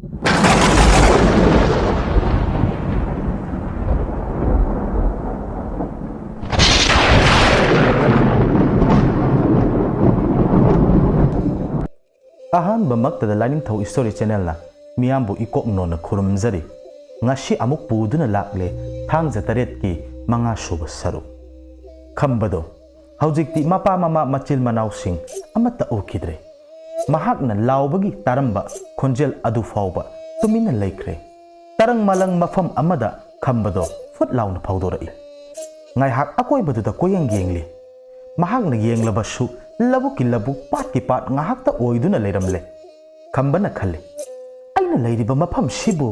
ꯑꯍꯥꯟꯕꯃꯛꯇꯗ ꯂꯥꯏꯅꯤꯡꯊꯧ story ꯆꯦꯅꯦꯜꯅ ꯃꯤꯌꯥꯝꯕꯨ ꯏꯀꯣꯛ ꯅꯣꯟꯅ ꯈꯨꯔꯨꯝꯖꯔꯤ꯫ ꯉꯁꯤ ꯑꯃꯨꯛ ꯄꯨꯗꯨꯅ ꯂꯥꯛꯂꯦ ꯊꯥꯡꯖ 8ꯀꯤ 5ꯁꯨꯕ ꯁꯔꯨꯛ꯫ ꯈꯝꯕꯗꯣ ꯍꯧꯖꯤꯛꯇꯤ ꯃꯄꯥ ꯃꯃꯥ ꯃꯆꯤꯜ ꯃꯅꯥꯎꯁꯤꯡ ꯑꯃꯠꯇ ꯎꯈꯤꯗ꯭ꯔꯦ꯫ ꯃꯍꯥꯛꯅ ꯂꯥꯎꯕꯒꯤ ꯇꯥꯔꯝꯕ ꯈꯣꯟꯖꯦꯜ ꯑꯗු ꯐꯥꯎꯕ ꯇꯨꯃꯤꯟꯅ ꯂꯩꯈ꯭ꯔꯦ꯫ ꯇꯔꯪ ꯃꯂꯪ ꯃꯐꯝ ꯑꯃꯗ ꯈꯝꯕꯗꯣ ꯐꯨꯠ ꯂꯥꯎꯅ ꯐꯥꯎꯗꯣꯔꯛꯏ꯫ ꯉꯥꯏꯍꯥꯛ ꯑꯀꯣꯏꯕꯗꯨꯗ ꯀꯣꯌꯦꯡ ꯌꯦꯡꯂꯤ꯫ ꯃꯍꯥꯛꯅ ꯌꯦꯡꯂꯕꯁꯨ ꯂꯧꯕꯨꯛꯀꯤ ꯂꯧꯕꯨꯛ ꯄꯥꯠꯀꯤ ꯄꯥꯠ ꯉꯥꯏꯍꯥꯛꯇ ꯑꯣꯏꯗꯨꯅ ꯂꯩꯔꯝꯂꯦ꯫ ꯈꯝꯕꯅ ꯈꯜꯂꯤ, ꯑꯩꯅ ꯂꯩꯔꯤꯕ ꯃꯐꯝꯁꯤꯕꯨ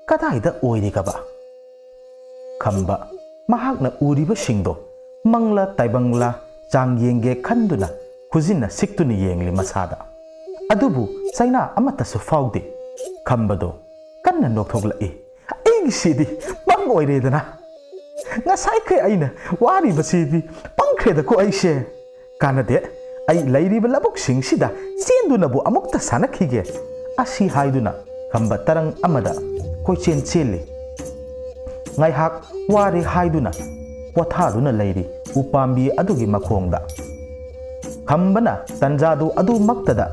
ꯀꯗꯥꯏꯗ ꯑꯣꯏꯔꯤꯒꯕ? ꯈꯝꯕ ꯃꯍꯥꯛꯅ ꯎꯔꯤꯕꯁꯤꯡꯗꯣ ꯃꯪꯂꯥ ꯇꯥꯏꯕꯪꯂꯥ ꯆꯥꯡ ꯌꯦꯡꯒꯦ ꯈꯟꯗꯨꯅ ꯈꯨꯖꯤꯟꯅ ꯁꯤꯛꯇꯨꯅ ꯌꯦꯡꯂꯤ ꯃꯁꯥꯗ꯫ ꯑꯗꯨꯕꯨ ꯆꯩꯅꯥ ꯑꯃꯠꯇꯁꯨ ꯐꯥꯎꯗꯦ꯫ ꯈꯝꯕꯗꯣ ꯀꯟꯅ ꯅꯣꯛꯊꯣꯛꯂꯛꯏ꯫ ꯑꯩꯒꯤꯁꯤꯗꯤ ꯄꯪ ꯑꯣꯏꯔꯦꯗꯅ꯫ ꯉꯁꯥꯏꯈꯩ ꯑꯩꯅ ꯋꯥꯔꯤꯕꯁꯤꯗꯤ ꯄꯪꯈ꯭ꯔꯦꯗꯀꯣ ꯑꯩꯁꯦ꯫ ꯀꯥꯟꯅꯗꯦ, ꯑꯩ ꯂꯩꯔꯤꯕ ꯂꯧꯕꯨꯛꯁꯤꯡꯁꯤꯗ ꯆꯦꯟꯗꯨꯅꯕꯨ ꯑꯃꯨꯛꯇ ꯁꯥꯟꯅꯈꯤꯒꯦ꯫ ꯑꯁꯤ ꯍꯥꯏꯗꯨꯅ ꯈꯝꯕ ꯇꯔꯪ ꯑꯃꯗ ꯀꯣꯏꯆꯦꯟ ꯆꯦꯜꯂꯤ꯫ ꯉꯥꯏꯍꯥꯛ ꯋꯥꯔꯦ ꯍꯥꯏꯗꯨꯅ ꯄꯣꯊꯥꯗꯨꯅ ꯂꯩꯔꯤ ꯎꯄꯥꯝꯕꯤ ꯑꯗꯨꯒꯤ ꯃꯈꯣꯡꯗ꯫ ꯈꯝꯕꯅ ꯇꯟꯖꯥꯗꯨ ꯑꯗꯨꯃꯛꯇꯗ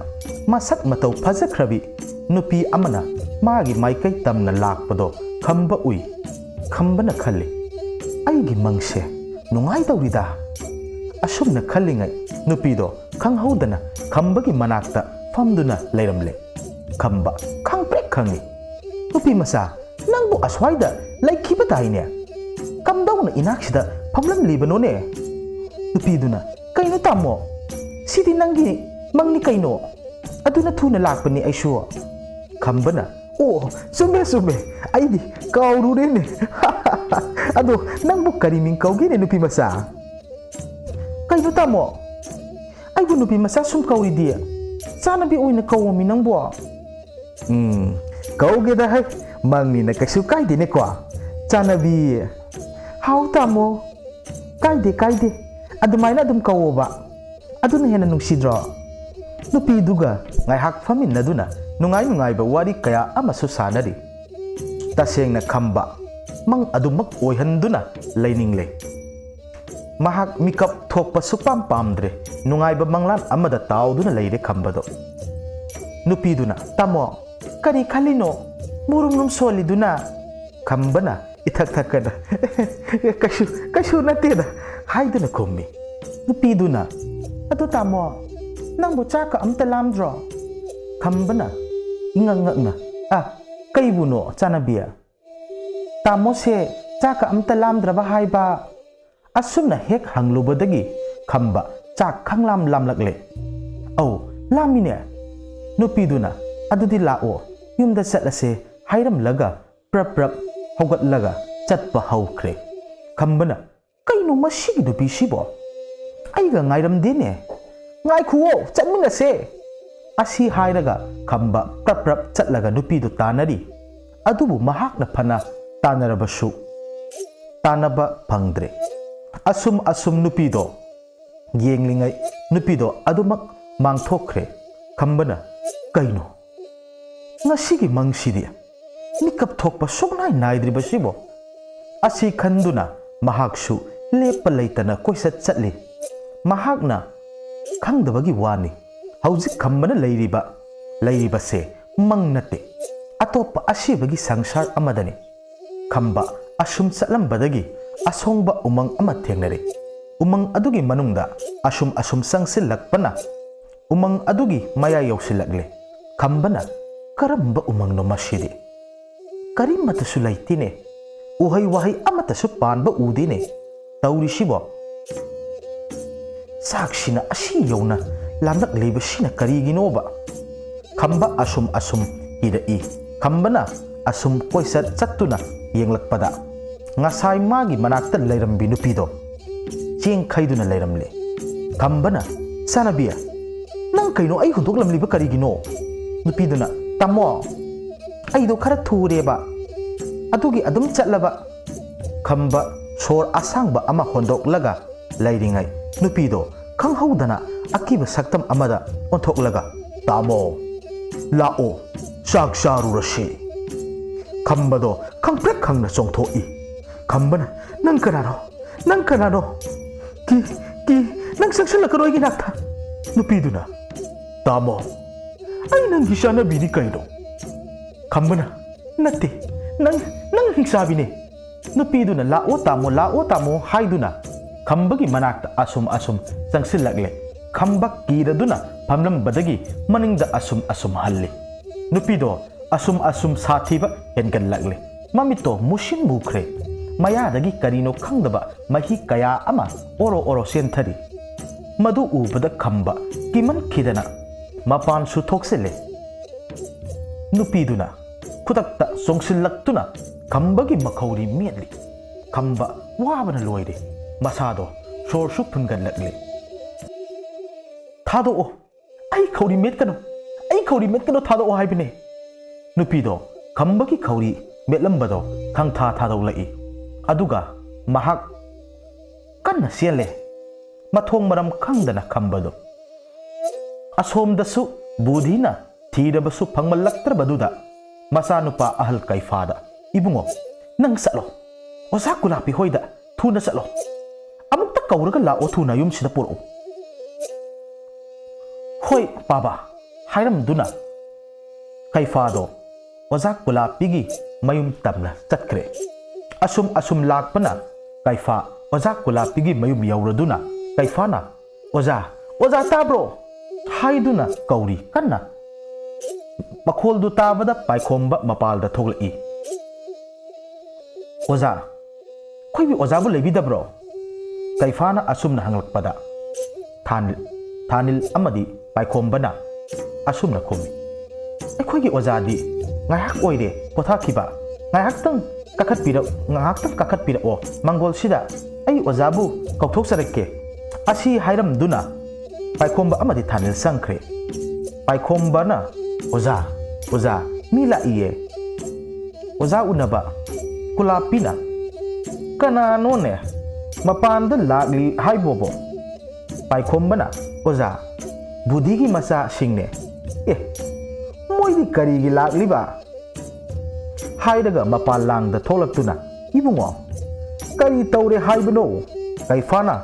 ꯃꯁꯛ ꯃꯇꯧ ꯐꯖꯈ꯭ꯔꯕꯤ ꯅꯨꯄꯤ ꯑꯃꯅ ꯃꯥꯒꯤ ꯃꯥꯏꯀꯩ ꯇꯝꯅ ꯂꯥꯛꯄꯗꯣ ꯈꯝꯕ ꯎꯏ꯫ ꯈꯝꯕꯅ ꯈꯜꯂꯤ, ꯑꯩꯒꯤ ꯃꯪꯁꯦ ꯅꯨꯡꯉꯥꯏꯗꯧꯔꯤꯗ꯫ ꯑꯁꯨꯝꯅ ꯈꯜꯂꯤꯉꯩ ꯅꯨꯄꯤꯗꯣ ꯈꯪꯍꯧꯗꯅ ꯈꯝꯕꯒꯤ ꯃꯅꯥꯛꯇ ꯐꯝꯗꯨꯅ ꯂꯩꯔꯝꯂꯦ꯫ ꯈꯝꯕ ꯈꯪꯄ꯭ꯔꯦꯛ ꯈꯪꯉꯤ꯫ ꯅꯨꯄꯤ ꯃꯆꯥ, ꯅꯪꯕꯨ ꯑꯁ꯭ꯋꯥꯏꯗ ꯂꯩꯈꯤꯕꯗꯥꯏꯅꯦ? ꯀꯝꯗꯧꯅ ꯏꯅꯥꯛꯁꯤꯗ ꯐꯝꯂꯝꯂꯤꯕꯅꯣꯅꯦ? ꯅꯨꯄꯤꯗꯨꯅ, ꯀꯩꯅꯣ ꯇꯥꯃꯣ, ꯁꯤꯗꯤ ꯅꯪꯒꯤ ꯃꯪꯅꯤ ꯀꯩꯅꯣ? ꯑꯗꯨꯅ ꯊꯨꯅ ꯂꯥꯛꯄꯅꯤ ꯑꯩꯁꯨ꯫ ꯈꯝꯕꯅ, ꯑꯣ ꯆꯨꯝꯃꯦ ꯆꯨꯝꯃꯦ, ꯑꯩꯗꯤ ꯀꯥꯎꯔꯨꯔꯦꯅꯦ꯫ ꯑꯗꯣ ꯅꯪꯕꯨ ꯀꯔꯤ ꯃꯤꯡ ꯀꯧꯒꯦꯅꯦ ꯅꯨꯄꯤ ꯃꯆꯥ? ꯀꯩꯅꯣ ꯇꯥꯃꯣ, ꯑꯩꯕꯨ ꯅꯨꯄꯤ ꯃꯆꯥ ꯁꯨꯝ ꯀꯧꯔꯤꯗꯤ ꯆꯥꯅꯕꯤ ꯑꯣꯏꯅ ꯀꯧꯋꯣꯃꯤ ꯅꯪꯕꯨ꯫ ꯀꯧꯒꯦꯗ ꯍꯩ, ꯃꯪꯅꯤꯅ ꯀꯩꯁꯨ ꯀꯥꯏꯗꯦꯅꯦꯀꯣ ꯆꯥꯅꯕꯤ꯫ ꯍꯥꯎ ꯇꯥꯃꯣ, ꯀꯥꯏꯗꯦ ꯀꯥꯏꯗꯦ, ꯑꯗꯨꯃꯥꯏꯅ ꯑꯗꯨꯝ ꯀꯧꯋꯣꯕ, ꯑꯗꯨꯅ ꯍꯦꯟꯅ ꯅꯨꯡꯁꯤꯗ꯭ꯔꯣ? ꯅꯨꯄꯤꯗꯨꯒ ꯉꯥꯏꯍꯥꯛ ꯐꯝꯃꯤꯟꯅꯗꯨꯅ ꯅꯨꯡꯉꯥꯏ ꯅꯨꯡꯉꯥꯏꯕ ꯋꯥꯔꯤ ꯀꯌꯥ ꯑꯃꯁꯨ ꯁꯥꯅꯔꯤ꯫ ꯇꯁꯦꯡꯅ ꯈꯝꯕ ꯃꯪ ꯑꯗꯨꯃꯛ ꯑꯣꯏꯍꯟꯗꯨꯅ ꯂꯩꯅꯤꯡꯂꯦ꯫ ꯃꯍꯥꯛ ꯃꯤꯀꯞ ꯊꯣꯛꯄ ꯁꯨꯛꯄꯥꯝ ꯄꯥꯝꯗ꯭ꯔꯦ꯫ ꯅꯨꯡꯉꯥꯏꯕ ꯃꯪꯂꯥꯟ ꯑꯃꯗ ꯇꯥꯎꯗꯨꯅ ꯂꯩꯔꯦ ꯈꯝꯕꯗꯣ꯫ ꯅꯨꯄꯤꯗꯨꯅ, ꯇꯥꯃꯣ ꯀꯔꯤ ꯈꯜꯂꯤꯅꯣ ꯃꯨꯔꯨꯝ ꯁꯣꯜꯂꯤꯗꯨꯅ? ꯈꯝꯕꯅ ꯏꯊꯛ ꯊꯛꯀꯗ ꯀꯩꯁꯨ ꯅꯠꯇꯦꯗ ꯍꯥꯏꯗꯨꯅ ꯈꯨꯝꯃꯤ꯫ ꯅꯨꯄꯤꯗꯨꯅ, ꯑꯗꯨ ꯇꯥꯃꯣ, ꯅꯪꯕꯨ ꯆꯥꯛꯀ ꯑꯝꯇ ꯂꯥꯝꯗ꯭ꯔꯣ? ꯈꯝꯕꯅ ꯏꯉꯛ ꯉꯛꯅ, ꯀꯩꯕꯨꯅꯣ ꯆꯥꯅꯕꯤ? ꯇꯥꯃꯣꯁꯦ ꯆꯥꯛꯀ ꯑꯝꯇ ꯂꯥꯝꯗ꯭ꯔꯕ ꯍꯥꯏꯕ꯫ ꯑꯁꯨꯝꯅ ꯍꯦꯛ ꯍꯪꯂꯨꯕꯗꯒꯤ ꯈꯝꯕ ꯆꯥꯛ ꯈꯪꯂꯥꯝ ꯂꯥꯝꯂꯛꯂꯦ꯫ ꯑꯧ ꯂꯥꯝꯃꯤꯅꯦ꯫ ꯅꯨꯄꯤꯗꯨꯅ, ꯑꯗꯨꯗꯤ ꯂꯥꯛꯑꯣ ꯌꯨꯝꯗ ꯆꯠꯂꯁꯦ ꯍꯥꯏꯔꯝꯂꯒ ꯄ꯭ꯔꯞ ꯄ꯭ꯔꯞ ꯍꯧꯒꯠꯂꯒ ꯆꯠꯄ ꯍꯧꯈ꯭ꯔꯦ꯫ ꯈꯝꯕꯅ, ꯀꯩꯅꯣ ꯃꯁꯤꯒꯤ ꯅꯨꯄꯤꯁꯤꯕꯣ? ꯑꯩꯒ ꯉꯥꯏꯔꯝꯗꯦꯅꯦ, ꯉꯥꯏꯈꯨꯋꯣ ꯆꯠꯃꯤꯟꯅꯁꯦ꯫ ꯑꯁꯤ ꯍꯥꯏꯔꯒ ꯈꯝꯕ ꯄ꯭ꯔꯞ ꯄ꯭ꯔꯞ ꯆꯠꯂꯒ ꯅꯨꯄꯤꯗꯨ ꯇꯥꯟꯅꯔꯤ꯫ ꯑꯗꯨꯕꯨ ꯃꯍꯥꯛꯅ ꯐꯅ ꯇꯥꯟꯅꯔꯕꯁꯨ ꯇꯥꯟꯅꯕ ꯐꯪꯗ꯭ꯔꯦ꯫ ꯑꯁꯨꯝ ꯅꯨꯄꯤꯗꯣ ꯌꯦꯡꯂꯤꯉꯩ ꯅꯨꯄꯤꯗꯣ ꯑꯗꯨꯃꯛ ꯃꯥꯡꯊꯣꯛꯈ꯭ꯔꯦ꯫ ꯈꯝꯕꯅ, ꯀꯩꯅꯣ ꯉꯁꯤꯒꯤ ꯃꯪꯁꯤꯗꯤ ꯃꯤꯀꯞ ꯊꯣꯛꯄ ꯁꯨꯛꯅꯥꯏ ꯅꯥꯏꯗ꯭ꯔꯤꯕꯁꯤꯕꯣ? ꯑꯁꯤ ꯈꯟꯗꯨꯅ ꯃꯍꯥꯛꯁꯨ ꯂꯦꯞꯄ ꯂꯩꯇꯅ ꯀꯣꯏꯆꯠ ꯆꯠꯂꯤ꯫ ꯃꯍꯥꯛꯅ ꯈꯪꯗꯕꯒꯤ ꯋꯥꯅꯤ, ꯍꯧꯖꯤꯛ ꯈꯝꯕꯅ ꯂꯩꯔꯤꯕꯁꯦ ꯃꯪ ꯅꯠꯇꯦ, ꯑꯇꯣꯞꯄ ꯑꯁꯤꯕꯒꯤ ꯁꯪꯁꯥꯔ ꯑꯃꯗꯅꯤ꯫ ꯈꯝꯕ ꯑꯁꯨꯝ ꯆꯠꯂꯝꯕꯗꯒꯤ ꯑꯁꯣꯡꯕ ꯎꯃꯪ ꯑꯃ ꯊꯦꯡꯅꯔꯦ꯫ ꯎꯃꯪ ꯑꯗꯨꯒꯤ ꯃꯅꯨꯡꯗ ꯑꯁꯨꯝ ꯆꯪꯁꯤꯜꯂꯛꯄꯅ ꯎꯃꯪ ꯑꯗꯨꯒꯤ ꯃꯌꯥꯏ ꯌꯧꯁꯤꯜꯂꯛꯂꯦ꯫ ꯈꯝꯕꯅ, ꯀꯔꯝꯕ ꯎꯃꯪꯅꯣ ꯃꯁꯤꯗꯤ? ꯀꯔꯤꯃꯠꯇꯁꯨ ꯂꯩꯇꯦꯅꯦ, ꯎꯍꯩ ꯋꯥꯍꯩ ꯑꯃꯠꯇꯁꯨ ꯄꯥꯟꯕ ꯎꯗꯦꯅꯦ ꯇꯧꯔꯤꯁꯤꯕꯣ? ꯆꯥꯛꯁꯤꯅ ꯑꯁꯤ ꯌꯧꯅ ꯂꯥꯝꯂꯛꯂꯤꯕꯁꯤꯅ ꯀꯔꯤꯒꯤꯅꯣꯕ? ꯈꯝꯕ ꯑꯁꯨꯝ ꯏꯔꯛꯏ꯫ ꯈꯝꯕꯅ ꯑꯁꯨꯝ ꯀꯣꯏꯆꯠ ꯆꯠꯇꯨꯅ ꯌꯦꯡꯂꯛꯄꯗ ꯉꯁꯥꯏ ꯃꯥꯒꯤ ꯃꯅꯥꯛꯇ ꯂꯩꯔꯝꯕꯤ ꯅꯨꯄꯤꯗꯣ ꯆꯦꯡꯈꯩꯗꯨꯅ ꯂꯩꯔꯝꯂꯦ꯫ ꯈꯝꯕꯅ, ꯆꯥꯅꯕꯤ, ꯅꯪ ꯀꯩꯅꯣ ꯑꯩ ꯍꯨꯟꯗꯣꯛꯂꯝꯂꯤꯕ ꯀꯔꯤꯒꯤꯅೋ? ꯅꯨꯄꯤꯗꯨꯅ, ꯇꯥꯃꯣ, ꯑꯩꯗꯣ ꯈꯔ ꯊꯨꯔꯦꯕ ꯑꯗꯨꯒꯤ ꯑꯗꯨꯝ ꯆꯠꯂꯕ꯫ ꯈꯝꯕ ꯁꯣꯔ ꯑꯁꯥꯡꯕ ꯑꯃ ꯍꯣꯟꯗꯣꯛꯂꯒ ꯂꯩꯔꯤꯉꯩ ꯅꯨꯄꯤꯗꯣ ꯈꯪꯍꯧꯗꯅ ꯑꯀꯤꯕ ꯁꯛꯇꯝ ꯑꯃꯗ ꯑꯣꯟꯊꯣꯛꯂꯒ, ꯇꯥꯃꯣ ꯂꯥꯛꯑꯣ ꯆꯥꯛ ꯆꯥꯔꯨꯔꯁꯤ ꯈꯝꯕꯗꯣ ꯈꯪꯄ꯭ꯔꯦꯛ ꯈꯪꯅ ꯆꯣꯡꯊꯣꯛꯏ ꯈꯝꯕꯅ ꯅꯪ ꯀꯅꯥꯅꯣ ꯅꯪ ꯀꯅꯥꯅꯣ ꯀꯤ ꯅꯪ ꯆꯪꯁꯤꯜꯂꯛꯀꯅꯣ ꯑꯩꯒꯤ ꯅꯥꯛꯇ ꯅꯨꯄꯤꯗꯨꯅ ꯇꯥꯃꯣ ꯑꯩ ꯅꯪꯒꯤ ꯆꯥꯅꯕꯤꯅꯤ ꯀꯩꯅꯣ ꯈꯝꯕꯅ ꯅꯠꯇꯦ ꯅꯪ ꯍꯤꯡꯁꯥꯕꯤꯅꯦ ꯅꯨꯄꯤꯗꯨꯅ ꯂꯥꯛꯑꯣ ꯇꯥꯃꯣ ꯍꯥꯏꯗꯨꯅ ꯈꯝꯕꯒꯤ ꯃꯅꯥꯛꯇ ꯑꯁꯨꯝ ꯆꯪꯁꯤꯜꯂꯛꯂꯦ ꯈꯝꯕ ꯀꯤꯔꯗꯨꯅ ꯐꯝꯂꯝꯕꯗꯒꯤ ꯃꯅꯤꯡꯗ ꯑꯁꯨꯝ ꯍꯜꯂꯤ ꯅꯨꯄꯤꯗꯣ ꯑꯁꯨꯝ ꯁꯥꯊꯤꯕ ꯍꯦꯟꯒꯠꯂꯛꯂꯦ ꯃꯃꯤꯠꯇꯣ ꯃꯨꯁꯤꯟ ꯃꯨꯈ꯭ꯔꯦ ꯃꯌꯥꯗꯒꯤ ꯀꯔꯤꯅꯣ ꯈꯪꯗꯕ ꯃꯍꯤ ꯀꯌꯥ ꯑꯃ ꯑꯣꯔꯣ ꯆꯦꯟꯊꯔꯤ ꯃꯗꯨ ꯎꯕꯗ ꯈꯝꯕ ꯀꯤꯃꯟꯈꯤꯗꯅ ꯃꯄꯥꯟꯁꯨ ꯊꯣꯛꯆꯤꯜꯂꯦ ꯅꯨꯄꯤꯗꯨꯅ ꯈꯨꯗꯛꯇ ꯆꯣꯡꯁꯤꯜꯂꯛꯇꯨꯅ ꯈꯝꯕꯒꯤ ꯃꯈꯧꯔꯤ ꯃꯦꯠꯂꯤ ꯈꯝꯕ ꯋꯥꯕꯅ ꯂꯣꯏꯔꯦ ꯃꯁꯥꯗꯣ ꯁꯣꯔꯁꯨ ꯐꯨꯟꯒꯠꯂꯛꯂꯦ ꯊꯥꯗꯣꯛꯑꯣ ꯑꯩ ꯈꯧꯔꯤ ꯃꯦꯠꯀꯅꯣ ꯊꯥꯗꯣꯛꯑꯣ ꯍꯥꯏꯕꯅꯦ ꯅꯨꯄꯤꯗꯣ ꯈꯝꯕꯒꯤ ꯈꯧꯔꯤ ꯃꯦꯠꯂꯝꯕꯗꯣ ꯈꯪꯊꯥ ꯊꯥꯗꯣꯛꯂꯛꯏ ꯑꯗꯨꯒ ꯃꯍꯥꯛ ꯀꯟꯅ ꯆꯦꯜꯂꯦ ꯃꯊꯣꯡ ꯃꯔꯝ ꯈꯪꯗꯅ ꯈꯝꯕꯗꯣ ꯑꯁꯣꯝꯗꯁꯨ ꯕꯨꯙꯤꯅ ꯊꯤꯔꯕꯁꯨ ꯐꯪꯃꯜꯂꯛꯇ꯭ꯔꯕꯗꯨꯗ ꯃꯆꯥꯅꯨꯄꯥ ꯑꯍꯜ ꯀꯩꯐꯥꯗ ꯏꯕꯨꯡꯉꯣ ꯅꯪ ꯆꯠꯂꯣ ꯑꯣꯖꯥ ꯀꯨꯂꯥꯄꯤ ꯍꯣꯏꯗ ꯊꯨꯅ ꯆꯠꯂꯣ ꯑꯃꯨꯛꯇ ꯀꯧꯔꯒ ꯂꯥꯛꯑꯣ ꯊꯨꯅ ꯌꯨꯝꯁꯤꯗ ꯄꯨꯔꯛꯎ ꯍꯣꯏ ꯕꯥꯕꯥ ꯍꯥꯏꯔꯝꯗꯨꯅ ꯀꯩꯐꯥꯗꯣ ꯑꯣꯖꯥ ꯀꯨꯂꯥꯄꯤꯒꯤ ꯃꯌꯨꯝ ꯇꯝꯅ ꯆꯠꯈ꯭ꯔꯦ ꯑꯁꯨꯝ ꯂꯥꯛꯄꯅ ꯀꯩꯐꯥ ꯑꯣꯖꯥ ꯀꯨꯂꯥꯄꯤꯒꯤ ꯃꯌꯨꯝ ꯌꯧꯔꯗꯨꯅ ꯀꯩꯐꯥꯅ ꯑꯣꯖꯥ ꯇꯥꯕ꯭ꯔꯣ ꯍꯥꯏꯗꯨꯅ ꯀꯧꯔꯤ ꯀꯟꯅ ꯃꯈꯣꯜꯗꯨ ꯇꯥꯕꯗ ꯄꯥꯏꯈꯣꯝꯕ ꯃꯄꯥꯜꯗ ꯊꯣꯛꯂꯛꯏ ꯑꯣꯖꯥ ꯑꯩꯈꯣꯏꯒꯤ ꯑꯣꯖꯥꯕꯨ ꯂꯩꯕꯤꯗꯕ꯭ꯔꯣ ꯀꯩꯐꯥꯅ ꯑꯁꯨꯝꯅ ꯍꯪꯂꯛꯄꯗ ꯊꯥꯅꯤꯜ ꯑꯃꯗꯤ ꯄꯥꯏꯈꯣꯝꯕꯅ ꯑꯁꯨꯝꯅ ꯈꯨꯝꯃꯤ ꯑꯩꯈꯣꯏꯒꯤ ꯑꯣꯖꯥꯗꯤ ꯉꯥꯏꯍꯥꯛ ꯑꯣꯏꯔꯦ ꯄꯣꯊꯥꯈꯤꯕ ꯉꯥꯏꯍꯥꯛꯇꯪ ꯀꯥꯈꯠꯄꯤꯔꯛꯑꯣ ꯃꯪꯒꯣꯜꯁꯤꯗ ꯑꯩ ꯑꯣꯖꯥꯕꯨ ꯀꯧꯊꯣꯛꯆꯔꯛꯀꯦ ꯑꯁꯤ ꯍꯥꯏꯔꯝꯗꯨꯅ ꯄꯥꯏꯈꯣꯝꯕ ꯑꯃꯗꯤ ꯊꯥꯅꯤꯜ ꯆꯪꯈ꯭ꯔꯦ ꯄꯥꯏꯈꯣꯝꯕꯅ ꯑꯣꯖꯥ ꯃꯤ ꯂꯥꯛꯏꯌꯦ ꯑꯣꯖꯥ ꯎꯅꯕ ꯀꯨꯂꯥꯄꯤꯅ ꯀꯅꯥꯅꯣꯅꯦ ꯃꯄꯥꯟꯗ ꯂꯥꯛꯂꯤ ꯍꯥꯏꯕꯣꯕꯣ ꯄꯥꯏꯈꯣꯝꯕꯅ ꯑꯣꯖꯥ ꯕꯨꯙꯤꯒꯤ ꯃꯆꯥꯁꯤꯡꯅꯦ ꯃꯣꯏꯗꯤ ꯀꯔꯤꯒꯤ ꯂꯥꯛꯂꯤꯕ ꯍꯥꯏꯔꯒ ꯃꯄꯥꯟ ꯂꯥꯡꯗ ꯊꯣꯛꯂꯛꯇꯨꯅ ꯏꯕꯨꯡꯉꯣ ꯀꯔꯤ ꯇꯧꯔꯦ ꯍꯥꯏꯕꯅꯣ ꯀꯩꯐꯥꯅ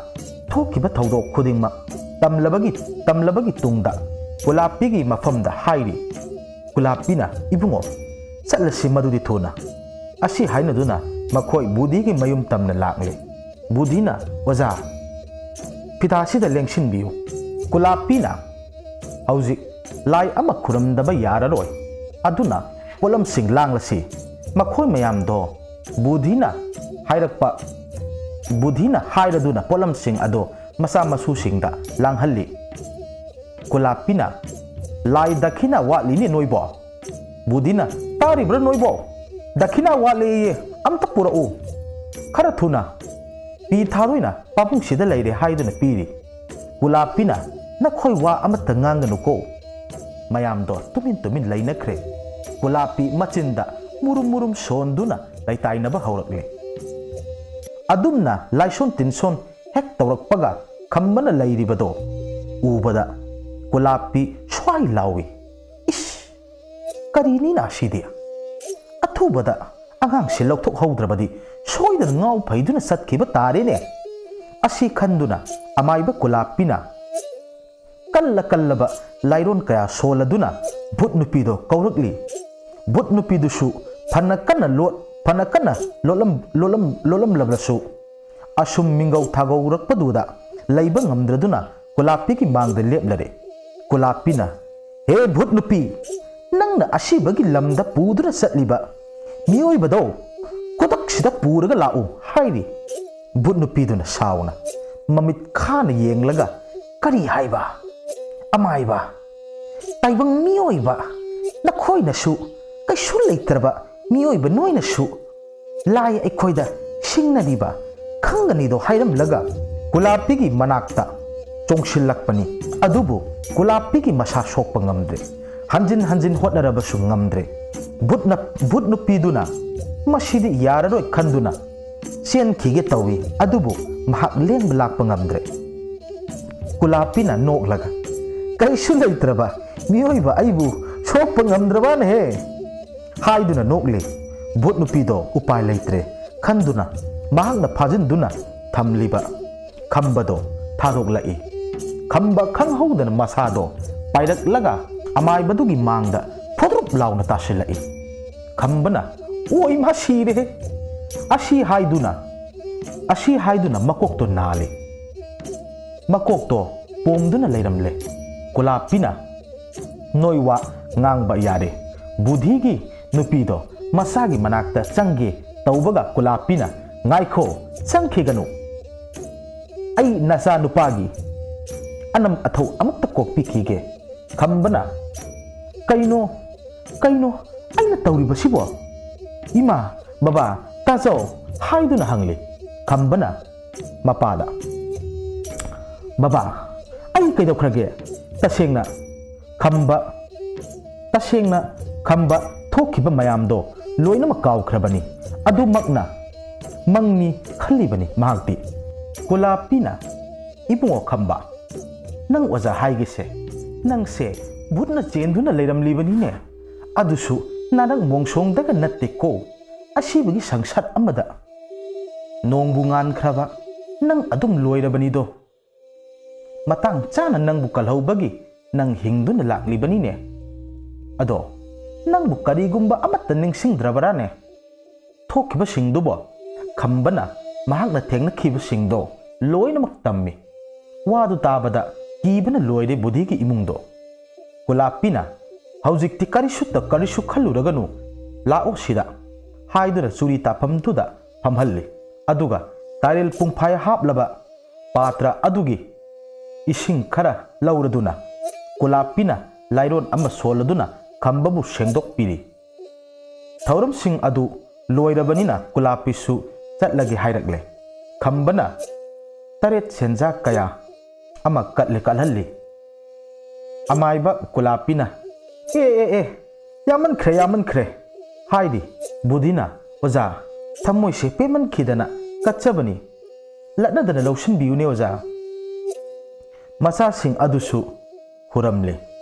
ꯊꯣꯛꯈꯤꯕ ꯊꯧꯗꯣꯛ ꯈꯨꯗꯤꯡꯃꯛ ꯇꯝꯂꯕꯒꯤ ꯇꯨꯡꯗ ꯀꯨꯂꯥꯄꯤꯒꯤ ꯃꯐꯝꯗ ꯍꯥꯏꯔꯤ ꯀꯨꯂꯥꯄꯤꯅ ꯏꯕꯨꯡꯉꯣ ꯆꯠꯂꯁꯤ ꯃꯗꯨꯗꯤ ꯊꯨꯅ ꯑꯁꯤ ꯍꯥꯏꯅꯗꯨꯅ ꯃꯈꯣꯏ ꯕꯨꯙꯤꯒꯤ ꯃꯌꯨꯝ ꯇꯝꯅ ꯂꯥꯛꯂꯦ ꯕꯨꯙꯤꯅ ꯑꯣꯖꯥ ꯐꯤꯇꯥꯁꯤꯗ ꯂꯦꯡꯁꯤꯟꯕꯤꯌꯨ ꯀꯨꯂꯥꯄꯤꯅ ꯍꯧꯖꯤꯛ ꯂꯥꯏ ꯑꯃ ꯈꯨꯔꯨꯝꯗꯕ ꯌꯥꯔꯔꯣꯏ ꯑꯗꯨꯅ ꯄꯣꯠꯂꯝꯁꯤꯡ ꯂꯥꯡꯂꯁꯤ ꯃꯈꯣꯏ ꯃꯌꯥꯝꯗꯣ ꯕꯨꯙꯤꯅ ꯍꯥꯏꯔꯗꯨꯅ ꯄꯣꯠꯂꯝꯁꯤꯡ ꯑꯗꯣ ꯃꯆꯥ ꯃꯁꯨꯁꯤꯡꯗ ꯂꯥꯡꯍꯜꯂꯤ ꯀꯨꯂꯥꯄꯤꯅ ꯂꯥꯏ ꯗꯈꯤꯅꯥ ꯋꯥꯠꯂꯤꯅꯦ ꯅꯣꯏꯕꯣ ꯕꯨꯙꯤꯅ ꯇꯥꯔꯤꯕ꯭ꯔꯥ ꯅꯣꯏꯕꯣ ꯗꯈꯤꯅꯥ ꯋꯥꯠꯂꯦꯌꯦ ꯑꯝꯇ ꯄꯨꯔꯛꯎ ꯈꯔ ꯊꯨꯅ ꯄꯤ ꯊꯥꯔꯣꯏꯅ ꯄꯥꯕꯨꯡꯁꯤꯗ ꯂꯩꯔꯦ ꯍꯥꯏꯗꯨꯅ ꯄꯤꯔꯤ ꯀꯨꯂꯥꯄꯤꯅ ꯅꯈꯣꯏ ꯋꯥ ꯑꯃꯠꯇ ꯉꯥꯡꯒꯅꯨꯀꯣ ꯃꯌꯥꯝꯗꯣ ꯇꯨꯃꯤꯟ ꯂꯩꯅꯈ꯭ꯔꯦ ꯀꯨꯂꯥꯄꯤ ꯃꯆꯤꯟꯗ ꯃꯨꯔꯨꯝ ꯁꯣꯟꯗꯨꯅ ꯂꯩꯇꯥꯏꯅꯕ ꯍꯧꯔꯛꯂꯦ ꯑꯗꯨꯝꯅ ꯂꯥꯏꯁꯣꯟ ꯇꯤꯟꯁꯣꯟ ꯍꯦꯛ ꯇꯧꯔꯛꯄꯒ ꯈꯝꯕꯅ ꯂꯩꯔꯤꯕꯗꯣ ꯎꯕꯗ ꯀꯨꯂꯥꯄꯤ ꯁ꯭ꯋꯥꯏ ꯂꯥꯎꯏ ꯏꯁ ꯀꯔꯤꯅꯤꯅ ꯑꯁꯤꯗꯤ ꯑꯊꯨꯕꯗ ꯑꯉꯥꯡꯁꯤ ꯂꯧꯊꯣꯛꯍꯧꯗ꯭ꯔꯕꯗꯤ ꯁꯣꯏꯗꯅ ꯉꯥꯎ ꯐꯩꯗꯨꯅ ꯆꯠꯈꯤꯕ ꯇꯥꯔꯦꯅꯦ ꯑꯁꯤ ꯈꯟꯗꯨꯅ ꯑꯃꯥꯏꯕ ꯀꯨꯂꯥꯄꯤꯅ ꯀꯜꯂꯕ ꯂꯥꯏꯔꯣꯟ ꯀꯌా ꯁꯣꯜꯂꯗꯨꯅ ꯚꯨꯠ ꯅꯨꯄꯤꯗꯣ ꯀꯧꯔꯛꯂꯤ ꯚꯨꯠ ꯅꯨꯄꯤꯗꯨꯁꯨ ꯐꯅ ꯀꯟꯅ ꯂꯣꯠꯂꯝꯂꯕꯁꯨ ꯑꯁꯨꯝ ꯃꯤꯡꯒꯧ ꯊꯥꯒꯧꯔꯛꯄꯗꯨꯗ ꯂꯩꯕ ꯉꯝꯗ꯭ꯔꯗꯨꯅ ꯀꯨꯂꯥꯄꯤꯒꯤ ꯃꯥꯡꯗ ꯂꯦꯞꯂꯔꯦ ꯀꯨꯂꯥꯄꯤꯅ ꯍꯦ ꯚꯨꯠ ꯅꯨꯄꯤ ꯅꯪꯅ ꯑꯁꯤꯕꯒꯤ ꯂꯝꯗ ꯄꯨꯗꯨꯅ ꯆꯠꯂꯤꯕ ꯃꯤꯑꯣꯏꯕꯗꯣ ꯈꯨꯗꯛꯁꯤꯗ ꯄꯨꯔꯒ ꯂꯥꯛꯎ ꯍꯥꯏꯔꯤ ꯚꯨꯠ ꯅꯨꯄꯤꯗꯨꯅ ꯁꯥꯎꯅ ꯃꯃꯤꯠ ꯈꯥꯅ ꯌꯦꯡꯂꯒ ꯀꯔꯤ ꯍꯥꯏꯕ ꯑꯃꯥꯏꯕ ꯇꯥꯏꯕꯪ ꯃꯤꯑꯣꯏꯕ ꯅꯈꯣꯏꯅꯁꯨ ꯀꯩꯁꯨ ꯂꯩꯇ꯭ꯔꯕ ꯃꯤꯑꯣꯏꯕ ꯅꯣꯏꯅꯁꯨ ꯂꯥꯏ ꯑꯩꯈꯣꯏꯗ ꯁꯤꯡꯅꯔꯤꯕ ꯈꯪꯒꯅꯤꯗꯣ ꯍꯥꯏꯔꯝꯂꯒ ꯀꯨꯂꯥꯄꯤꯒꯤ ꯃꯅꯥꯛꯇ ꯆꯣꯡꯁꯤꯜꯂꯛꯄꯅꯤ ꯑꯗꯨꯕꯨ ꯀꯨꯂꯥꯄꯤꯒꯤ ꯃꯁꯥ ꯁꯣꯛꯄ ꯉꯝꯗ꯭ꯔꯦ ꯍꯟꯖꯤꯟ ꯍꯣꯠꯅꯔꯕꯁꯨ ꯉꯝꯗ꯭ರೆ ꯚꯨꯠ ꯅꯨꯄꯤꯗꯨꯅ ꯃꯁꯤꯗꯤ ꯌꯥꯔꯔꯣꯏ ꯈꯟꯗꯨꯅ ꯆꯦꯟꯈꯤꯒꯦ ꯇꯧꯏ ꯑꯗꯨꯕꯨ ꯃꯍꯥꯛ ꯂꯦꯡꯕ ꯂꯥꯛꯄ ꯉꯝꯗ꯭ರೆ ꯀꯨꯂꯥꯄꯤꯅ ꯅꯣꯛꯂꯒ ꯀꯩꯁꯨ ꯂꯩꯇ꯭ꯔꯕ ꯃꯤꯑꯣꯏꯕ ꯑꯩꯕꯨ ꯁꯣꯛꯄ ꯉꯝꯗ꯭ꯔꯕꯅ ꯍꯦ ꯍꯥꯏꯗꯨꯅ ꯅꯣꯛꯂꯤ ꯚꯨꯠ ꯅꯨꯄꯤꯗꯣ ꯎꯄꯥꯏ ꯂꯩꯇ꯭ꯔꯦ ꯈꯟꯗꯨꯅ ꯃꯍꯥꯛꯅ ꯐꯥꯖꯤꯟꯗꯨꯅ ꯊꯝꯂꯤꯕ ꯈꯝꯕꯗꯣ ꯊꯥꯗꯣꯛꯂꯛꯏ ꯈꯝꯕ ꯈꯪꯍꯧꯗꯅ ꯃꯁꯥꯗꯣ ꯄꯥꯏꯔꯛꯂꯒ ꯑꯃꯥꯏꯕꯗꯨꯒꯤ ꯃꯥꯡꯗ ꯐꯣꯗ꯭ꯔꯨꯞ ꯂꯥꯎꯅ ꯇꯥꯁꯤꯜꯂꯛꯏ ꯈꯝꯕꯅ ꯑꯣ ꯏꯃꯥ ꯁꯤꯔꯦ ꯑꯁꯤ ꯍꯥꯏꯗꯨꯅ ꯃꯀꯣꯛꯇꯣ ꯅꯥꯜꯂꯤ ꯃꯀꯣꯛꯇꯣ ꯄꯣꯝꯗꯨꯅ ꯂꯩꯔꯝꯂꯦ ꯀꯨꯂꯥꯞꯄꯤꯅ ꯅꯣꯏ ꯋꯥ ꯉꯥꯡꯕ ꯌꯥꯔꯦ ꯕꯨꯙꯤꯒꯤ ꯅꯨꯄꯤꯗꯣ ꯃꯁꯥꯒꯤ ꯃꯅꯥꯛꯇ ꯆꯪꯒꯦ ꯇꯧꯕꯒ ꯀꯨꯂꯥꯞꯄꯤꯅ ꯉꯥꯏꯈꯣ ꯆꯪꯈꯤꯒꯅꯨ ꯑꯩ ꯅꯆꯥ ꯅꯨꯄꯥꯒꯤ ꯑꯅꯝ ꯑꯊꯧ ꯑꯃꯨꯛꯇ ꯀꯣꯛꯄꯤꯈꯤꯒꯦ ꯈꯝꯕꯅ ꯀꯩꯅꯣ ꯑꯩꯅ ꯇꯧꯔꯤꯕꯁꯤꯕꯣ ꯏꯃꯥ ꯕꯕꯥ ꯇꯥꯖꯧ ꯍꯥꯏꯗꯨꯅ ꯍꯪꯂꯤ ꯈꯝꯕꯅ ꯃꯄꯥꯗ ꯕꯕꯥ ꯑꯩ ꯀꯩꯗꯧꯈ꯭ꯔꯒꯦ ꯇꯁꯦꯡꯅ ꯈꯝꯕ ꯊꯣꯛꯈꯤꯕ ꯃꯌꯥꯝꯗꯣ ꯂꯣꯏꯅꯃꯛ ꯀꯥꯎꯈ꯭ꯔꯕꯅꯤ ꯑꯗꯨꯃꯛꯅ ꯃꯪꯅꯤ ꯈꯜꯂꯤꯕꯅꯤ ꯃꯍꯥꯛꯇꯤ ꯀꯨꯂꯥꯞꯄꯤꯅ ꯏꯕꯨꯡꯉꯣ ꯈꯝꯕ ꯅꯪ ꯑꯣꯖꯥ ꯍꯥꯏꯒꯦꯁꯦ ꯅꯪꯁꯦ ꯚꯨꯠꯅ ꯆꯦꯟꯗꯨꯅ ꯂꯩꯔꯝꯂꯤꯕꯅꯤꯅꯦ ꯑꯗꯨꯁꯨ ꯅꯥꯔꯛ ꯃꯣꯡꯁꯣꯡꯗꯒ ꯅꯠꯇꯦꯀꯣ ꯑꯁꯤꯕꯒꯤ ꯁꯪꯁꯥꯔ ꯑꯃꯗ ꯅꯣꯡꯕꯨ ꯉꯥꯟꯈ꯭ꯔꯕ ꯅꯪ ꯑꯗꯨꯝ ꯂꯣꯏꯔꯕꯅꯤꯗꯣ ꯃꯇꯥꯡ ꯆꯥꯅ ꯅꯪꯕꯨ ꯀꯜꯍꯧꯕꯒꯤ ꯅꯪ ꯍꯤꯡꯗꯨꯅ ꯂꯥꯛꯂꯤꯕꯅꯤꯅꯦ ꯑꯗꯣ ꯅꯪꯕꯨ ꯀꯔꯤꯒꯨꯝꯕ ꯑꯃꯠꯇ ꯅꯤꯡꯁꯤꯡꯗ꯭ꯔꯕꯔꯥꯅꯦ ꯊꯣꯛꯈꯤꯕꯁꯤꯡꯗꯨꯕꯣ ꯈꯝꯕꯅ ꯃꯍꯥꯛꯅ ꯊꯦꯡꯅꯈꯤꯕꯁꯤꯡꯗꯣ ꯂꯣꯏꯅꯃꯛ ꯇꯝꯃꯤ ꯋꯥꯗꯨ ꯇꯥꯕꯗ ꯀꯤꯕꯅ ꯂꯣꯏꯔꯦ ꯕꯨꯙꯤꯒꯤ ꯏꯃꯨꯡꯗꯣ ꯀꯨꯂꯥꯞꯄꯤꯅ ꯍꯧꯖꯤꯛꯇꯤ ꯀꯔꯤꯁꯨ ꯈꯜꯂꯨꯔꯒꯅꯨ ꯂꯥꯛꯑꯣ ꯁꯤꯗ ꯍꯥꯏꯗꯨꯅ ꯆꯨꯔꯤ ꯇꯥꯐꯝꯗꯨꯗ ꯐꯝꯍꯜꯂꯤ ꯑꯗꯨꯒ ꯇꯥꯔꯦꯜ ꯄꯨꯡꯐꯥꯏ ꯍꯥꯞꯂꯕ ꯄꯥꯇ꯭ꯔ ꯑꯗꯨꯒꯤ ꯏꯁꯤꯡ ꯈꯔ ꯂꯧꯔꯗꯨꯅ ꯀꯨꯂꯥꯞꯄꯤꯅ ꯂꯥꯏꯔꯣꯟ ꯑꯃ ꯁꯣꯜꯂꯗꯨꯅ ꯈꯝꯕꯕꯨ ꯁꯦꯡꯗꯣꯛꯄꯤꯔꯤ ꯊꯧꯔꯝꯁꯤꯡ ꯑꯗꯨ ꯂꯣꯏꯔꯕꯅꯤꯅ ꯀꯨꯂꯥꯞꯄꯤꯁꯨ ꯆꯠꯂꯒꯦ ꯍꯥꯏꯔꯛꯂꯦ ꯈꯝꯕꯅ ꯇꯔꯦꯠ ꯁꯦꯟꯖꯥ ꯀꯌꯥ ꯑꯃ ꯀꯠꯍꯜꯂꯤ ꯑꯃꯥꯏꯕ ꯀꯨꯂꯥꯞꯄꯤꯅ ꯌꯥꯝꯃꯟꯈ꯭ꯔꯦ ꯍꯥꯏꯔꯤ ꯕꯨꯙꯤꯅ ꯑꯣꯖꯥ ꯊꯝꯃꯣꯏꯁꯦ ꯄꯦꯟꯃꯟꯈꯤꯗꯅ ꯀꯠꯆꯕꯅꯤ ꯂꯠꯅꯗꯅ ꯂꯧꯁꯤꯟꯕꯤꯌꯨꯅꯦ ꯑꯣꯖꯥ ꯃꯆꯥꯁꯤꯡ ꯑꯗꯨꯁꯨ ꯍꯨꯔꯝꯂꯤ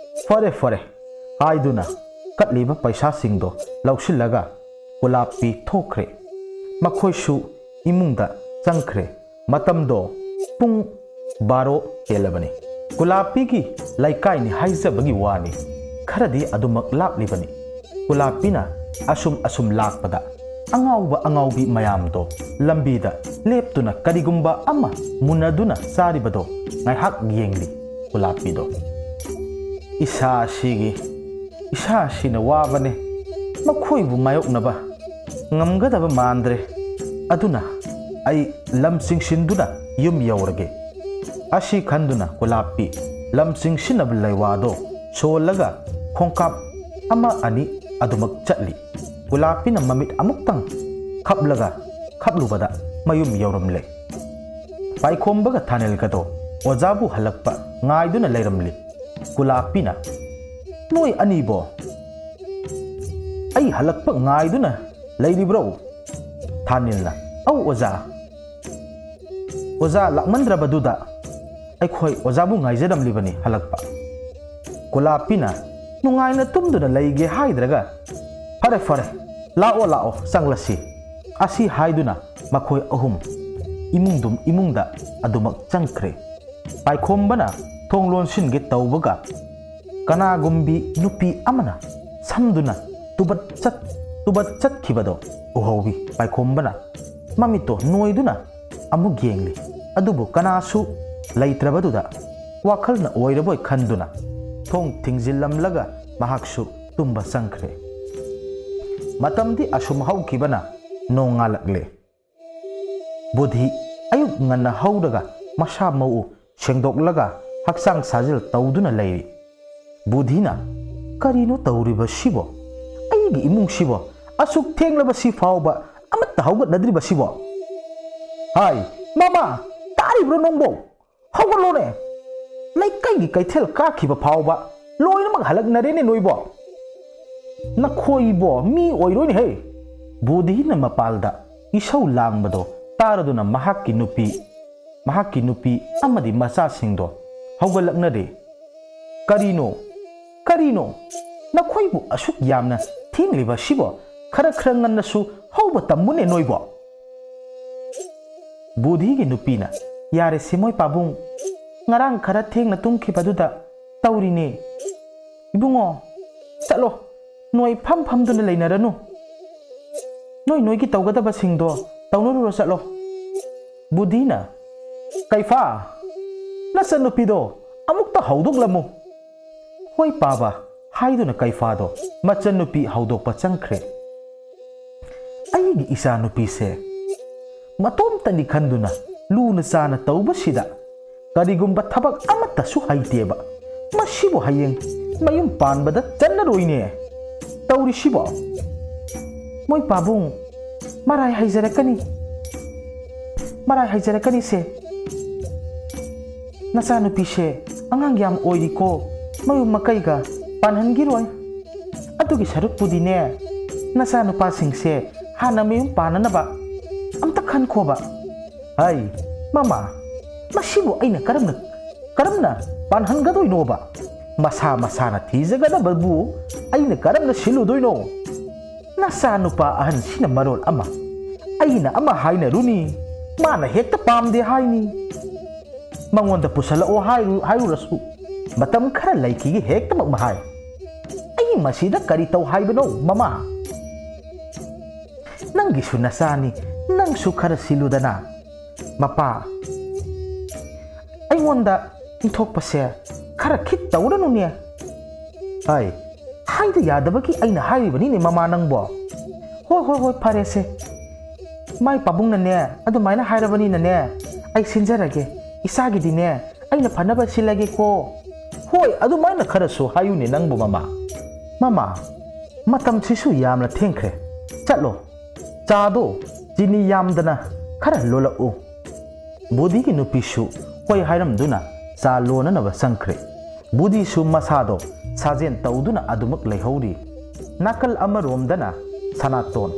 ꯐꯔꯦ ꯍꯥꯏꯗꯨꯅ ꯀꯠꯂꯤꯕ ꯄꯩꯁꯥꯁꯤꯡꯗꯣ ꯂꯧꯁꯤꯜꯂꯒ ꯀꯨꯂꯥꯞꯄꯤ ꯊꯣꯛꯈ꯭ꯔꯦ ꯃꯈꯣꯏꯁꯨ ꯏꯃꯨꯡꯗ ꯆꯪꯈ꯭ꯔꯦ ꯃꯇꯝꯗꯣ ꯄꯨꯡ 12 ꯍꯦꯜꯂꯕꯅꯤ ꯀꯨꯂꯥꯞꯄꯤꯒꯤ ꯂꯩꯀꯥꯏꯅꯤ ꯍꯥꯏꯖꯕꯒꯤ ꯋꯥꯅꯤ ꯈꯔꯗꯤ ꯑꯗꯨꯃꯛ ꯂꯥꯞꯂꯤꯕꯅꯤ ꯀꯨꯂꯥꯞꯄꯤꯅ ꯑꯁꯨꯝ ꯂꯥꯛꯄꯗ ꯑꯉꯥꯎꯕꯤ ꯃꯌꯥꯝꯗꯣ ꯂꯝꯕꯤꯗ ꯂꯦꯞꯇꯨꯅ ꯀꯔꯤꯒꯨꯝꯕ ꯑꯃ ꯃꯨꯟꯅꯗꯨꯅ ꯆꯥꯔꯤꯕꯗꯣ ꯉꯥꯏꯍꯥꯛ ꯌꯦꯡꯂꯤ ꯀꯨꯂꯥꯞꯄꯤꯗꯣ ꯏꯁꯥꯁꯤꯅ ꯋꯥꯕꯅꯦ ꯃꯈꯣꯏꯕꯨ ꯃꯥꯌꯣꯛꯅꯕ ꯉꯝꯒꯗꯕ ꯃꯥꯟꯗ꯭ꯔꯦ ꯑꯗꯨꯅ ꯑꯩ ꯂꯝ ꯆꯤꯡꯁꯤꯟꯗꯨꯅ ꯌꯨꯝ ꯌꯧꯔꯒꯦ ꯑꯁꯤ ꯈꯟꯗꯨꯅ ꯀꯨꯂꯥꯞꯄꯤ ꯂꯝ ꯆꯤꯡꯁꯤꯟꯅꯕ ꯂꯩꯋꯥꯗꯣ ꯁꯣꯜꯂꯒ ꯈꯣꯡꯀꯥꯞ 1-2 ꯑꯗꯨꯃꯛ ꯆꯠꯂꯤ ꯀꯨꯂꯥꯞꯄꯤꯅ ꯃꯃꯤꯠ ꯑꯃꯨꯛꯇꯪ ꯈꯞꯂꯨꯕꯗ ꯃꯌꯨꯝ ꯌꯧꯔꯝꯂꯦ ꯄꯥꯏꯈꯣꯝꯕꯒ ꯊꯥꯅꯦꯜꯒꯗꯣ ꯑꯣꯖꯥꯕꯨ ꯍꯜꯂꯛꯄ ꯉꯥꯏꯗꯨꯅ ꯂꯩꯔꯝꯂꯤ ꯀꯨꯂꯥꯞꯄꯤꯅ ꯅꯣꯏ ꯑꯅꯤꯕꯣ ꯑꯩ ꯍꯜꯂꯛꯄ ꯉꯥꯏꯗꯨꯅ ꯂꯩꯔꯤꯕ꯭ꯔꯣ ꯊꯥꯅꯦꯜꯅ ꯑꯧ ꯑꯣꯖꯥ ꯂꯥꯛꯃꯟꯗ꯭ꯔꯕꯗꯨꯗ ꯑꯩꯈꯣꯏ ꯑꯣꯖꯥꯕꯨ ꯉꯥꯏꯖꯔꯝꯂꯤꯕꯅꯤ ꯍꯜꯂꯛꯄ ꯀꯨꯂꯥꯞꯄꯤꯅ ꯅꯨꯡꯉꯥꯏꯅ ꯇꯨꯝꯗꯨꯅ ꯂꯩꯒꯦ ꯍꯥꯏꯗ꯭ꯔꯒ ꯐꯔꯦ ꯂꯥꯛꯑꯣ ꯆꯪꯂꯁꯤ ꯑꯁꯤ ꯍꯥꯏꯗꯨꯅ ꯃꯈꯣꯏ ꯑꯍꯨꯝ ꯏꯃꯨꯡꯗ ꯑꯗꯨꯃꯛ ꯆꯪꯈ꯭ꯔꯦ ꯄꯥꯏꯈꯣꯝꯕꯅ ꯊꯣꯡ ꯂꯣꯟꯁꯤꯟꯒꯦ ꯇꯧꯕꯒ ꯀꯅꯥꯒꯨꯝꯕꯤ ꯅꯨꯄꯤ ꯑꯃꯅ ꯁꯝꯗꯨꯅ ꯇꯨꯕꯠ ꯆꯠꯈꯤꯕꯗꯣ ꯎꯍꯧꯋꯤ ꯄꯥꯏꯈꯣꯝꯕꯅ ꯃꯃꯤꯠꯇꯣ ꯅꯣꯏꯗꯨꯅ ꯑꯃꯨꯛ ꯌꯦꯡꯂꯤ ꯑꯗꯨꯕꯨ ꯀꯅꯥꯁꯨ ꯂꯩꯇ꯭ꯔꯕꯗꯨꯗ ꯋꯥꯈꯜꯅ ꯑꯣꯏꯔꯕꯣꯏ ꯈꯟꯗꯨꯅ ꯊꯣꯡ ꯊꯤꯡꯖꯤꯜꯂꯝꯂꯒ ꯃꯍꯥꯛꯁꯨ ꯇꯨꯝꯕ ꯆꯪꯈ꯭ꯔꯦ ꯃꯇꯝꯗꯤ ꯑꯁꯨꯝ ꯍꯧꯈꯤꯕꯅ ꯅꯣꯡꯉꯥꯜꯂꯛꯂꯦ ꯕꯨꯙꯤ ꯑꯌꯨꯛ ꯉꯟꯅ ꯍꯧꯔꯒ ꯃꯁꯥ ꯃꯎ ꯁꯦꯡꯗꯣꯛꯂꯒ ꯍꯛꯆꯥꯡ ꯁꯥꯖꯦꯜ ꯇꯧꯗꯨꯅ ꯂꯩꯔꯤ ꯕꯨꯙꯤꯅ ꯀꯔꯤꯅꯣ ꯇꯧꯔꯤꯕꯁꯤꯕꯣ ꯑꯩꯒꯤ ꯏꯃꯨꯡꯁꯤꯕꯣ ꯑꯁꯨꯛ ꯊꯦꯡꯂꯕꯁꯤ ꯐꯥꯎꯕ ꯑꯃꯠꯇ ꯍꯧꯒꯠꯅꯗ꯭ꯔꯤꯕꯁꯤꯕꯣ ꯍꯥꯏ ꯃꯃꯥ ꯇꯥꯔꯤꯕ꯭ꯔꯣ ꯅꯣꯡꯕꯣ ꯍꯧꯒꯠꯂꯣꯅꯦ ꯂꯩꯀꯥꯏꯒꯤ ꯀꯩꯊꯦꯜ ꯀꯥꯈꯤꯕ ꯐꯥꯎꯕ ꯂꯣꯏꯅꯃꯛ ꯍꯜꯂꯛꯅꯔꯦꯅꯦ ꯅꯣꯏꯕꯣ ꯅꯈꯣꯏꯕꯣ ꯃꯤ ꯑꯣꯏꯔꯣꯏꯅꯦꯍꯦ ꯕꯨꯙꯤꯅ ꯃꯄꯥꯜꯗ ꯏꯁꯧ ꯂꯥꯡꯕꯗꯣ ꯇꯥꯔꯗꯨꯅ ꯃꯍꯥꯛꯀꯤ ꯅꯨꯄꯤ ꯑꯃꯗꯤ ꯃꯆꯥꯁꯤꯡꯗꯣ ꯍꯧꯒꯠꯂꯛꯅꯔꯦ ꯀꯔꯤꯅꯣ नखोइबु असुक यामना थेंगलिबा सिबो खरा खरा ngannasु hauba tamune noibo budhi gi nupina yare simoi pabung ngarang khara thengna tumkhibaduda taurine ibungo chalo noi pham pham duna leinaranu noi gi tawgadaba singdo tawnuru chalo budhina kaifa nasan nupido amukta hauduglamu hoi paba haiduna kaifado machan nupi haudokpa changkhre aigi isa nupi se matom tani khanduna luna sana tauba sida karigumba thabak amata su haiteba masibo hayeng mayum panbada channaroine tauri sibo moi pabung marai haijarakani se nasa nupi se angang yam oiriko mayum makaiga panhangiroi atugi saruk pudine nasa nupa singse hana mayum pananaba amta khan khoba hai mama masibo aina karamna panhangadoi noba masa na thijagada babu aina karamna siludoi no nasa nupa ahan sina marol ama aina ama haina runi mana hekta pamde haini mangonda pusala o hairu rasu matam khara laiki gi hekta mahai ai masida kari tau haibano mama nangi sunasani nang su khara siludana mapa ai wonda inthok pase khara khit tawranu ne ai haida yadabaki aina haibani ne mama nangbo hoi phare se mai pabung na ne adu maina hairabani na ne ai sinjarage isagi dine aina phanaba silage ko hoi adu maina khara su hayu ne nangbo mama matam sisu yamna thengkhre chatlo chado jini yamdana khara lola u budi ki nupisu hoi hairam duna cha lona na ba sangkhre budi su masado sajen tawduna adumak leihori nakal amaromdana sanaton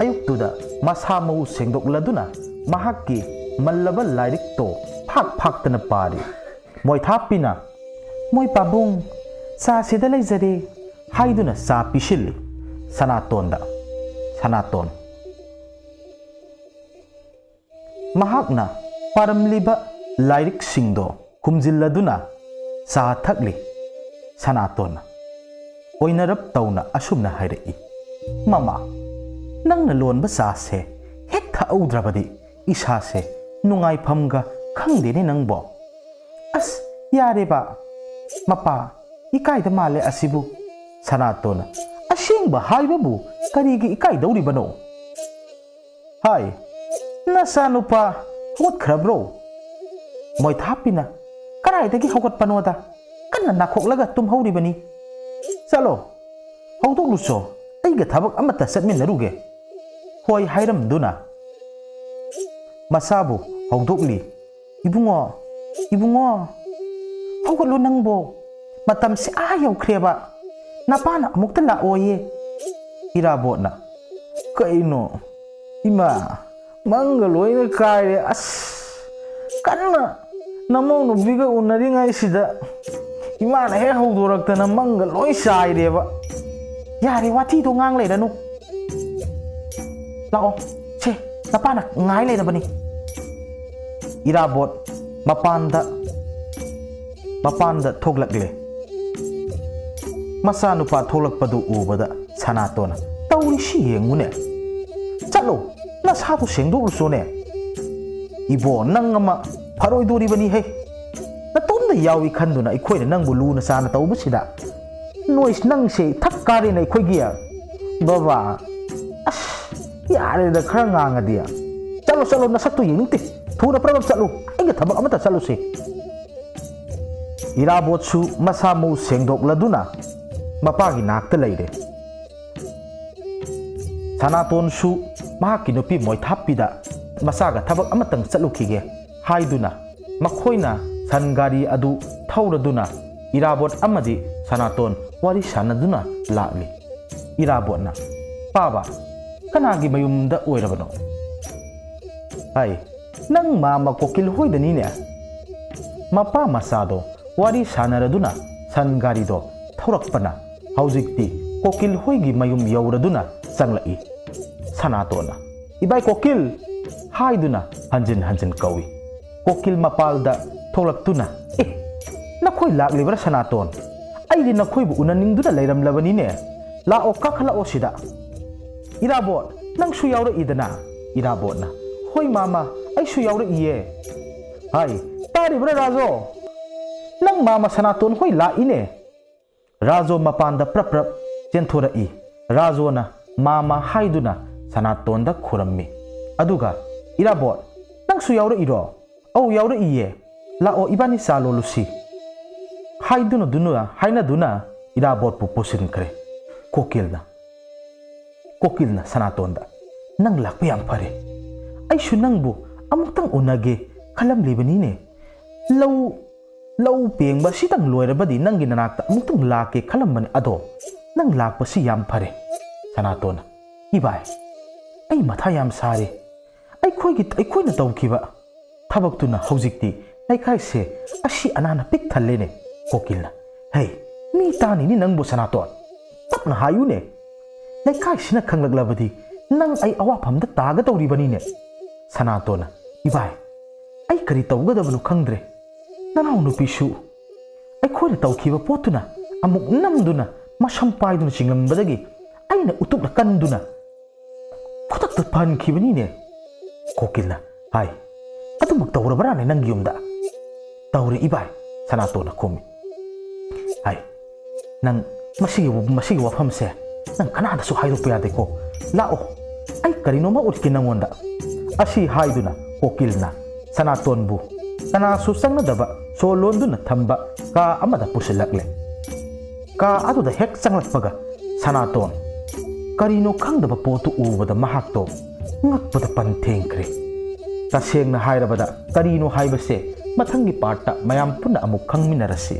ayuk tuda masamau sengdokladuna mahakki mallaba lairik to phak tana pari moi thapina moi pabung sa sida leijare haiduna sa pisil sanaton mahakna paramliba lairik singdo kumjilladuna sa thakli sanaton oinarap tauna asumna hairei mama nangna lonba sa se hek tha audrabadi isa se nungai phamga khangdene nangbo as yare ba mapa ikai da male asibu sanatona asingba haibabu karigi ikai dauri bano hai nasanupa hot khrabro moi thapina karai dagi hogot panoda kanna nakhoklaga tum hauri bani chalo hautok luso aiga thabak amata satmin naruge hoi hairam duna masabu hautukli ibungo haugatlo nangbo matam se yaukreba napana amukta laoye irabotna kaino ima mangaloina kaire as kanna namau no biga unari ngai sida imana he haudoraktana mangaloi saireba yare wati do ngang leidanu lao se napana ngai leidabani irabot mapanda thoglakle masa nupa thoglakpadu ubada sanatona tauri si yengune chalo na satu sengdu usone ibo nangama pharoi dori bani he na tonda yawi khanduna ikhoina nangbu lu na sana tawbusida nois nang se thakkari na ikhoigia baba as yare da khara nganga dia chalo na saktu yengti thuna prabam chalu aiga thabak amata chalu se irabot su masamu sengdok laduna mapagi nakta leire sanaton su mahaki nupi moi thapida masaga thabak amatang chalukhige haiduna makhoina sangari adu thauraduna irabot amadi sanaton wari sanaduna lakli irabotna paba kanagi mayumda oirabano ai nang mama kokil hoidani ne mapa masado wari sanaraduna sangari do thorakpana Haujikti kokil hoigi mayum yauraduna sanglai. Sanatona ibai kokil haiduna hanjin kawi. Kokil mapalda tholaktuna nakhoi laklibra sanaton aidi nakhoi bu unaningduna leiramlabanine lao kakhalao sida irabot nang su yaura idana irabot na hoi mama ai su yaura iye hai tari bra rajo nang mama sanaton hoi la ine rajo mapanda prap chenthora i rajo na mama haiduna sanaton da khurammi aduga irabot nang su yaura iro au yaura iye lao ibani salo lusi haiduna haina duna irabot pu pusin kre kokilna sanatonda nang lakpa yam phare ai shu nangbu amuktang unage khalam lebanine lau pengba sitang loirabadi nangi nanakta amuktang lake khalam man ado nang lakpa si yam phare sanatona ibai ai matha yam sare ai khoina tawkiba thabaktuna haujikti laikai se ashi anana pik thallene kokilna hey mi tani ni nangbu sanaton tapna hayune laikai sina khanglaglabadi nang ai awaphamda taga tawribani ne sanatona ibai ai kari tawgadabanu khangdre nanaw nupisu ai khoina tawkhiba potuna amuk namduna masam paiduna chinglambadagi aina utukna kanduna khotakta phankhibani ne kokilna hai adumak tawrabara ne nang yumda tawre ibai sanatona khomi hai nang masigi wafamse nang kanada su haidu pya deko lao ai karino ma utki nangonda asi haiduna kokilna sanaton bu kana su sangna daba so londuna thamba ka amada pusilakle ka adu da hek sanglakpaga sanaton karino khangdaba potu ubada mahakto ngakpada panthengkre tasengna hairabada karino haibase mathangi parta mayam punna amuk khangminarasi